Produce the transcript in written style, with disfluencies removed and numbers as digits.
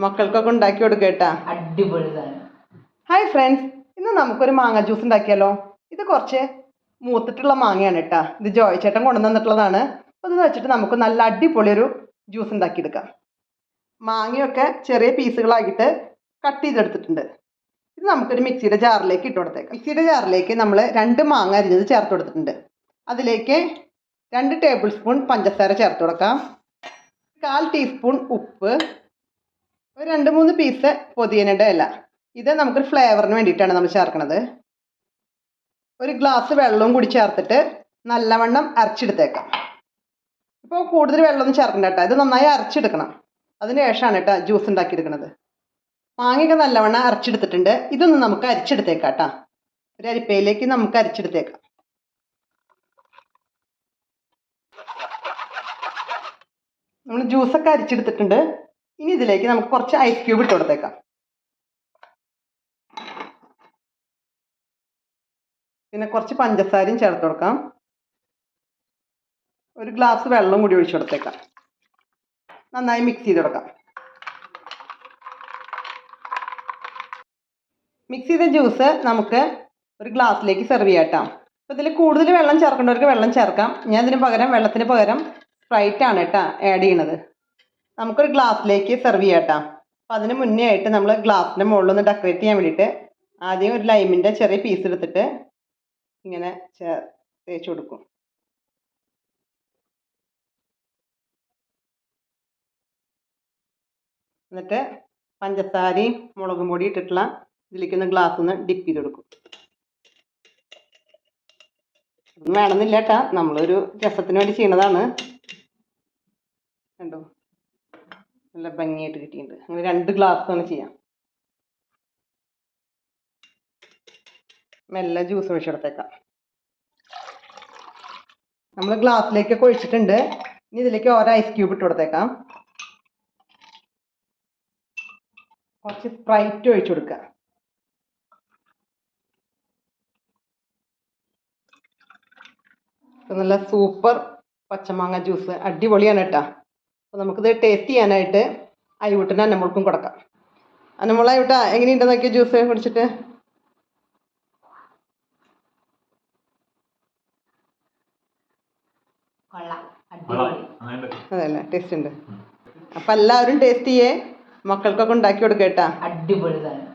മക്കൾക്കൊക്കെ ഉണ്ടാക്കി കൊടുക്കേട്ടാ. അടിപൊളി സാധനം. ഹായ് ഫ്രണ്ട്സ്, ഇന്ന് നമുക്കൊരു മാങ്ങ ജ്യൂസ് ഉണ്ടാക്കിയാലോ. ഇത് കുറച്ച് മൂത്തിട്ടുള്ള മാങ്ങയാണ് കേട്ടാ. ഇത് ജോയ് ചേട്ടൻ കൊണ്ടുവന്നിട്ടുള്ളതാണ്. അപ്പോൾ ഇത് വെച്ചിട്ട് നമുക്ക് നല്ല അടിപൊളിയൊരു ജ്യൂസ് ഉണ്ടാക്കിയെടുക്കാം. മാങ്ങയൊക്കെ ചെറിയ പീസുകളാക്കിയിട്ട് കട്ട് ചെയ്തെടുത്തിട്ടുണ്ട്. ഇത് നമുക്കൊരു മിക്സിയുടെ ജാറിലേക്ക് ഇട്ട് കൊടുത്തേക്കാം. മിക്സിയുടെ ജാറിലേക്ക് നമ്മൾ 2 മാങ്ങ അരിഞ്ഞത് ചേർത്ത് കൊടുത്തിട്ടുണ്ട്. അതിലേക്ക് 2 ടേബിൾ സ്പൂൺ പഞ്ചസാര ചേർത്ത് കൊടുക്കാം. 1/4 ടീസ്പൂൺ ഉപ്പ്, ഒരു 2-3 പീസ് പുതിനയുടെ ഇല. ഇത് നമുക്കൊരു ഫ്ലേവറിന് വേണ്ടിയിട്ടാണ് നമ്മൾ ചേർക്കുന്നത്. ഒരു ഗ്ലാസ് വെള്ളവും കൂടി ചേർത്തിട്ട് നല്ലവണ്ണം അരച്ചെടുത്തേക്കാം. ഇപ്പോൾ കൂടുതൽ വെള്ളമൊന്നും ചേർക്കണ്ട കേട്ടോ. ഇത് നന്നായി അരച്ചെടുക്കണം. അതിന് ശേഷമാണ് കേട്ടോ ജ്യൂസ് ഉണ്ടാക്കിയെടുക്കുന്നത്. മാങ്ങയൊക്കെ നല്ലവണ്ണം അരച്ചെടുത്തിട്ടുണ്ട്. ഇതൊന്ന് നമുക്ക് അരിച്ചെടുത്തേക്കാം കേട്ടോ. ഒരു അരിപ്പയിലേക്ക് നമുക്ക് അരിച്ചെടുത്തേക്കാം. നമ്മൾ ജ്യൂസൊക്കെ അരിച്ചെടുത്തിട്ടുണ്ട്. ഇനി ഇതിലേക്ക് നമുക്ക് കുറച്ച് ഐസ് ക്യൂബ് ഇട്ട് കൊടുത്തേക്കാം. പിന്നെ കുറച്ച് പഞ്ചസാരയും ചേർത്ത് കൊടുക്കാം. ഒരു ഗ്ലാസ് വെള്ളം കൂടി ഒഴിച്ചു കൊടുത്തേക്കാം. നന്നായി മിക്സ് ചെയ്ത് കൊടുക്കാം. മിക്സ് ചെയ്ത ജ്യൂസ് നമുക്ക് ഒരു ഗ്ലാസ്സിലേക്ക് സെർവ് ചെയ്യാം കേട്ടോ. അപ്പോൾ ഇതിൽ കൂടുതൽ വെള്ളം ചേർക്കേണ്ടവർക്ക് വെള്ളം ചേർക്കാം. ഞാൻ വെള്ളത്തിന് പകരം സ്പ്രൈറ്റ് ആണ് കേട്ടോ ആഡ് ചെയ്യണത്. നമുക്കൊരു ഗ്ലാസ്സിലേക്ക് സെർവ് ചെയ്യാം കേട്ടോ. അപ്പോൾ അതിന് മുന്നേ ആയിട്ട് നമ്മൾ ഗ്ലാസ്സിൻ്റെ മുകളിലൊന്ന് ഡെക്കറേറ്റ് ചെയ്യാൻ വേണ്ടിയിട്ട് ആദ്യം ഒരു ലൈമിൻ്റെ ചെറിയ പീസ് എടുത്തിട്ട് ഇങ്ങനെ തേച്ച് കൊടുക്കും. എന്നിട്ട് പഞ്ചസാരയും മുളകും പൊടി ഇട്ടിട്ടുള്ള ഇതിലേക്കൊന്ന് ഗ്ലാസ് ഒന്ന് ഡിപ്പ് ചെയ്ത് കൊടുക്കും. ഒന്നും വേണമെന്നില്ല കേട്ടാ, നമ്മളൊരു രസത്തിന് വേണ്ടി ചെയ്യണതാണ്. കണ്ടോ, നല്ല ഭംഗിയായിട്ട് കിട്ടിയിട്ടുണ്ട്. അങ്ങനെ 2 ഗ്ലാസ് ആണ് ചെയ്യാം. മെല്ലെ ജ്യൂസ് ഒഴിച്ചെടുത്തേക്കാം. നമ്മൾ ഗ്ലാസ്സിലേക്കൊക്കെ ഒഴിച്ചിട്ടുണ്ട്. ഇനി ഇതിലേക്ക് ഓരോ ഐസ് ക്യൂബ് ഇട്ട് കൊടുത്തേക്കാം. കുറച്ച് സ്പ്രൈറ്റ് ഒഴിച്ചു കൊടുക്കുക. നല്ല സൂപ്പർ പച്ചമാങ്ങ ജ്യൂസ് അടിപൊളിയാണ് കേട്ടോ. അപ്പോൾ നമുക്കിത് ടേസ്റ്റ് ചെയ്യാനായിട്ട് അയ്യൂട്ടിന് അന്നമ്മൾക്കും കൊടുക്കാം. അന്നമ്മള അയ്യൂട്ടാ, എങ്ങനെയുണ്ടെന്ന് നോക്കിയ ജ്യൂസ് കുടിച്ചിട്ട്? അതല്ലേ, ടേസ്റ്റ് ഉണ്ട്. അപ്പം എല്ലാവരും ടേസ്റ്റ് ചെയ്യേ, മക്കൾക്കൊക്കെ ഉണ്ടാക്കി കൊടുക്കേട്ടാ. അടിപൊളി സാധനം.